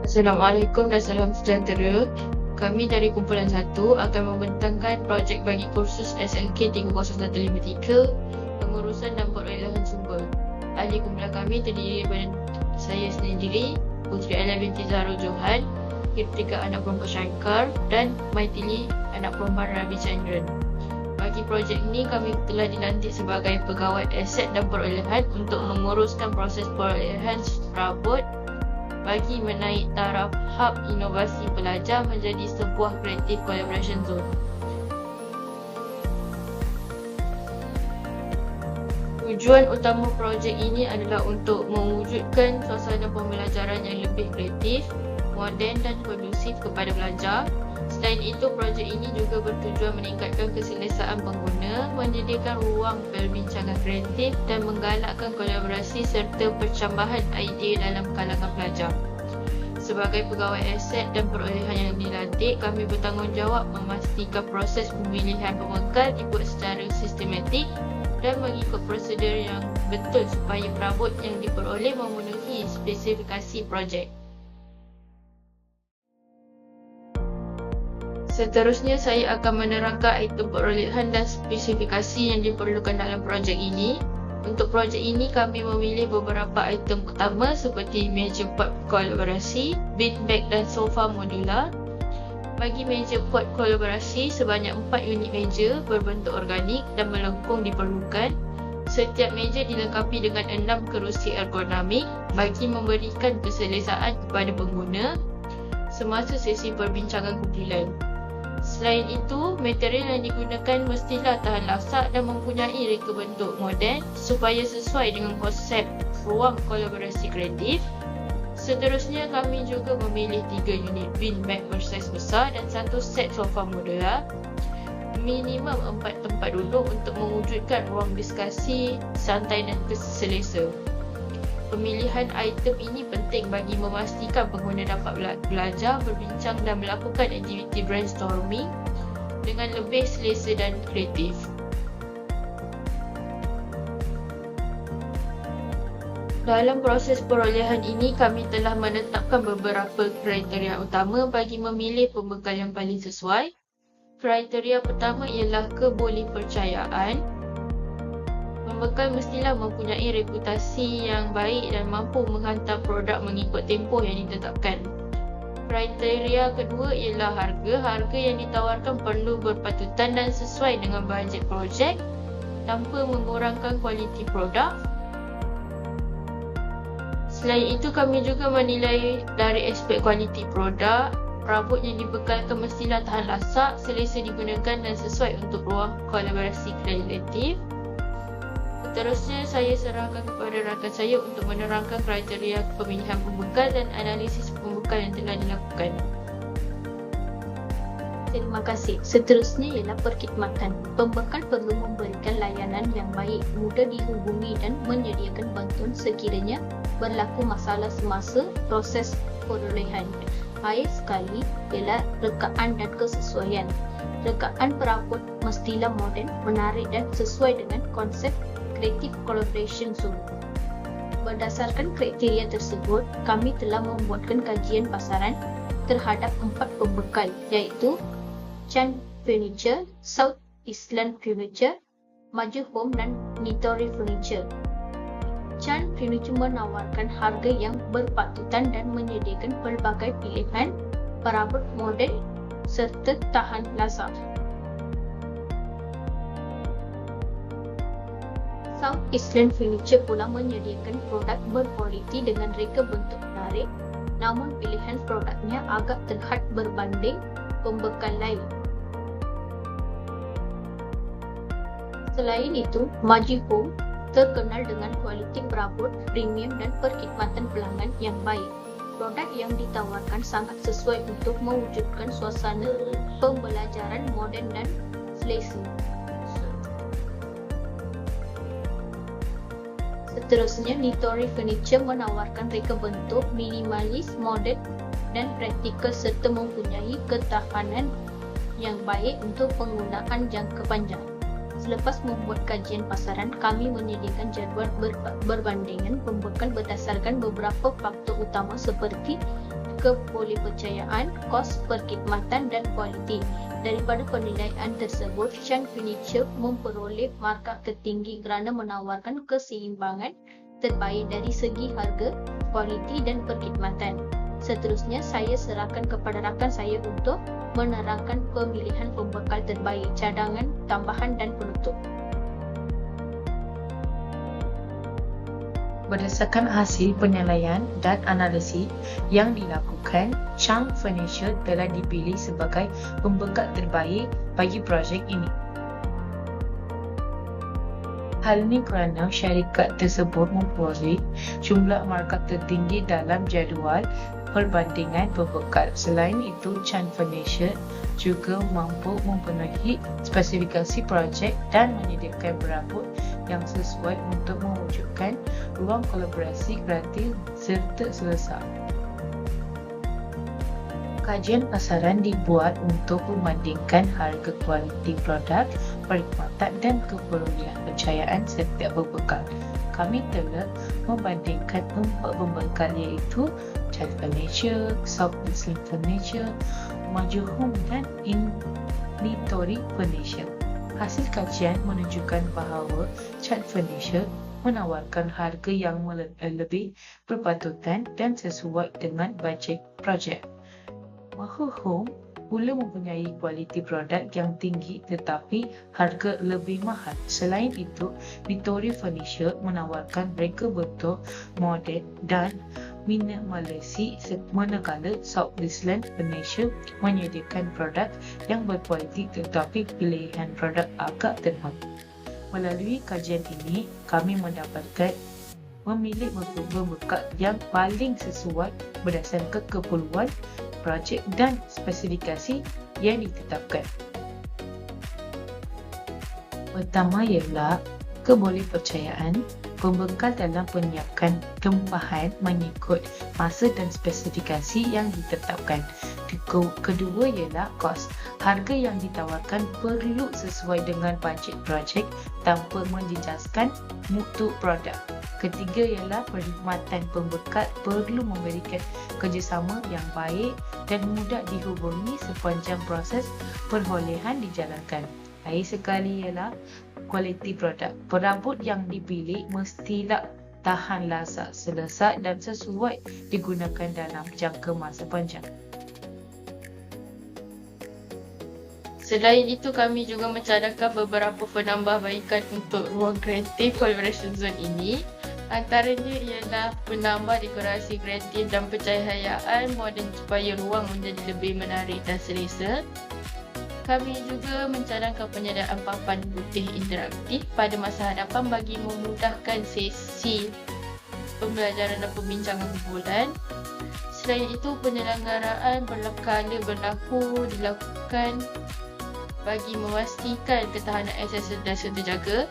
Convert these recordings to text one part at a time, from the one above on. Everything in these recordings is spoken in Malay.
Assalamualaikum dan salam sejahtera. Kami dari kumpulan 1 akan membentangkan projek bagi kursus SLK 30153 pengurusan dan perolehan sumber. Ahli kumpulan kami terdiri daripada saya sendiri, Puteri Alia binti Zahrul Johan, Kirtika anak perempuan Shankar dan Maitili anak perempuan Ravi Chandran. Bagi projek ini kami telah dilantik sebagai pegawai aset dan perolehan untuk menguruskan proses perolehan perabot bagi menaik taraf hub inovasi pelajar menjadi sebuah creative collaboration zone. Tujuan utama projek ini adalah untuk mewujudkan suasana pembelajaran yang lebih kreatif, moden dan kondusif kepada pelajar. Selain itu, projek ini juga bertujuan meningkatkan keselesaan pengguna, menyediakan ruang perbincangan kreatif dan menggalakkan kolaborasi serta percambahan idea dalam kalangan pelajar. Sebagai pegawai aset dan perolehan yang dilantik, kami bertanggungjawab memastikan proses pemilihan pembekal dibuat secara sistematik dan mengikut prosedur yang betul supaya perabot yang diperoleh memenuhi spesifikasi projek. Seterusnya, saya akan menerangkan item perolehan dan spesifikasi yang diperlukan dalam projek ini. Untuk projek ini, kami memilih beberapa item utama seperti meja pot kolaborasi, beanbag dan sofa modular. Bagi meja pot kolaborasi, sebanyak 4 unit meja berbentuk organik dan melengkung diperlukan. Setiap meja dilengkapi dengan 6 kerusi ergonomik bagi memberikan keselesaan kepada pengguna semasa sesi perbincangan kumpulan. Selain itu, material yang digunakan mestilah tahan lasak dan mempunyai reka bentuk moden supaya sesuai dengan konsep ruang kolaborasi kreatif. Seterusnya, kami juga memilih 3 unit beanbag bersaiz besar dan 1 set sofa modular. Minimum 4 tempat duduk untuk mewujudkan ruang diskusi santai dan selesa. Pemilihan item ini penting bagi memastikan pengguna dapat belajar, berbincang dan melakukan aktiviti brainstorming dengan lebih selesa dan kreatif. Dalam proses perolehan ini, kami telah menetapkan beberapa kriteria utama bagi memilih pembekal yang paling sesuai. Kriteria pertama ialah kebolehpercayaan. Pembekal mestilah mempunyai reputasi yang baik dan mampu menghantar produk mengikut tempoh yang ditetapkan. Kriteria kedua ialah harga. Harga yang ditawarkan perlu berpatutan dan sesuai dengan bajet projek tanpa mengurangkan kualiti produk. Selain itu, kami juga menilai dari aspek kualiti produk. Perabot yang dibekalkan mestilah tahan lasak, selesa digunakan dan sesuai untuk ruang kolaborasi kreatif. Seterusnya, saya serahkan kepada rakan saya untuk menerangkan kriteria pemilihan pembekal dan analisis pembekal yang telah dilakukan. Terima kasih. Seterusnya ialah perkhidmatan. Pembekal perlu memberikan layanan yang baik, mudah dihubungi dan menyediakan bantuan sekiranya berlaku masalah semasa proses perolehan. Akhir sekali ialah rekaan dan kesesuaian. Rekaan perabot mestilah moden, menarik dan sesuai dengan konsep Creative Collaboration Zone. Berdasarkan kriteria tersebut, kami telah membuatkan kajian pasaran terhadap 4 pembekal iaitu Chan Furniture, South Island Furniture, Maju Home dan Nitori Furniture. Chan Furniture menawarkan harga yang berpatutan dan menyediakan pelbagai pilihan perabot moden serta tahan lasak. South Island Furniture pula menyediakan produk berkualiti dengan reka bentuk menarik, namun pilihan produknya agak terhad berbanding pembekal lain. Selain itu, Maju Home terkenal dengan kualiti perabot premium dan perkhidmatan pelanggan yang baik. Produk yang ditawarkan sangat sesuai untuk mewujudkan suasana pembelajaran moden dan selesa. Seterusnya, Nitori Furniture menawarkan reka bentuk minimalis, moden dan praktikal serta mempunyai ketahanan yang baik untuk penggunaan jangka panjang. Selepas membuat kajian pasaran, kami menyediakan jadual berbandingan pembekal berdasarkan beberapa faktor utama seperti kebolehpercayaan, kos, perkhidmatan dan kualiti. Daripada penilaian tersebut, Chan Furniture memperoleh markah tertinggi kerana menawarkan keseimbangan terbaik dari segi harga, kualiti dan perkhidmatan. Seterusnya, saya serahkan kepada rakan saya untuk menerangkan pemilihan pembekal terbaik, cadangan, tambahan dan penutup. Berdasarkan hasil penilaian dan analisis yang dilakukan, Chang Furniture telah dipilih sebagai pembekal terbaik bagi projek ini. Hal ini kerana syarikat tersebut memperoleh jumlah markah tertinggi dalam jadual perbandingan pembekal. Selain itu, Chan Furniture juga mampu memenuhi spesifikasi projek dan menyediakan perabot yang sesuai untuk mewujudkan ruang kolaborasi kreatif serta selesa. Kajian pasaran dibuat untuk membandingkan harga, kualiti produk, perkhidmatan dan kepercayaan setiap pembekal. Kami telah membandingkan 4 pembekal iaitu Chan Furniture, South Muslim Furniture, Maju Home dan Nitori Furniture. Hasil kajian menunjukkan bahawa Chan Furniture menawarkan harga yang lebih berpatutan dan sesuai dengan bajet projek. Maju Home pula mempunyai kualiti produk yang tinggi tetapi harga lebih mahal. Selain itu, Nitori Furniture menawarkan reka bentuk moden dan minimalisi, manakala South Island Furniture menyediakan produk yang berkualiti tetapi pilihan produk agak terhad. Melalui kajian ini, kami mendapatkan memilih pembekal yang paling sesuai berdasarkan keperluan projek dan spesifikasi yang ditetapkan. Pertama ialah kebolehpercayaan. Pembekal dalam penyiapkan tempahan mengikut masa dan spesifikasi yang ditetapkan. Kedua ialah kos. Harga yang ditawarkan perlu sesuai dengan bajet projek tanpa menjejaskan mutu produk. Ketiga ialah perkhidmatan. Pembekal perlu memberikan kerjasama yang baik dan mudah dihubungi sepanjang proses perolehan dijalankan. Akhir sekali ialah kualiti produk. Perabot yang dipilih mestilah tahan lasa, selesa dan sesuai digunakan dalam jangka masa panjang. Selain itu, kami juga mencadangkan beberapa penambahbaikan untuk ruang kreatif collaboration zone ini. Antaranya ialah penambah dekorasi kreatif dan pencahayaan moden supaya ruang menjadi lebih menarik dan selesa. Kami juga mencadangkan penyediaan papan putih interaktif pada masa hadapan bagi memudahkan sesi pembelajaran dan pembincangan kumpulan. Selain itu, penyelenggaraan berkala berlaku dilakukan bagi memastikan ketahanan akses dan terjaga.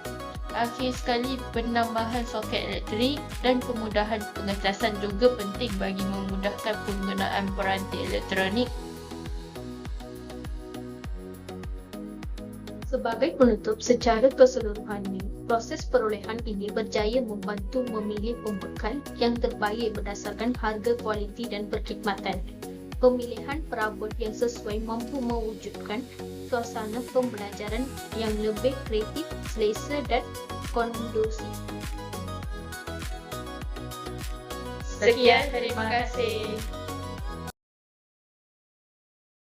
Akhir sekali, penambahan soket elektrik dan kemudahan pengecasan juga penting bagi memudahkan penggunaan peranti elektronik. Sebagai penutup, secara keseluruhannya, proses perolehan ini berjaya membantu memilih pembekal yang terbaik berdasarkan harga, kualiti dan perkhidmatan. Pemilihan perabot yang sesuai mampu mewujudkan suasana pembelajaran yang lebih kreatif, selesa dan kondusif. Sekian, terima kasih.